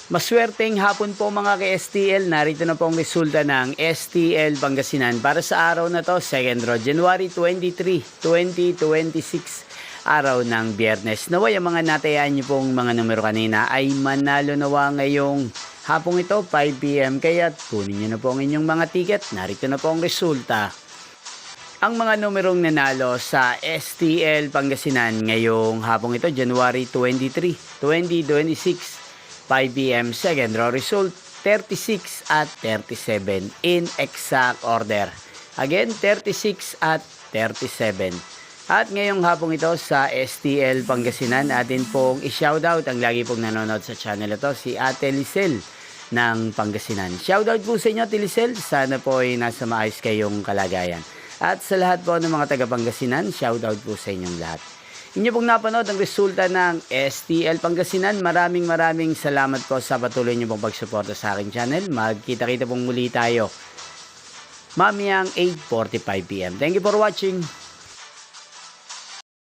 Maswerteng hapon po mga ka-STL. Narito na po ang resulta ng STL Pangasinan para sa araw na to, second row, January 23, 2026, araw ng Biyernes. Naway ang mga natayaan niyo pong mga numero kanina ay manalo nawa ngayong hapong ito, 5 PM. Kaya kunin niyo na po ang inyong mga ticket. Narito na po ang resulta. Ang mga numerong nanalo sa STL Pangasinan ngayong hapong ito, January 23, 2026, 5 PM, second row result, 36 at 37 in exact order. Again, 36 at 37. At ngayong hapong ito sa STL Pangasinan, atin pong i-shoutout ang lagi pong nanonood sa channel ito, si Ate Lisel ng Pangasinan. Shoutout po sa inyo, Ate Lisel. Sana po ay nasa maayos kayong kalagayan. At sa lahat po ng mga taga Pangasinan, shoutout po sa inyong lahat. Inyo pong napanood ang resulta ng STL Pangasinan. Maraming salamat po sa patuloy niyo pong pagsuporta sa aking channel. Magkita-kita pong muli tayo mamayang 8:45 PM. Thank you for watching.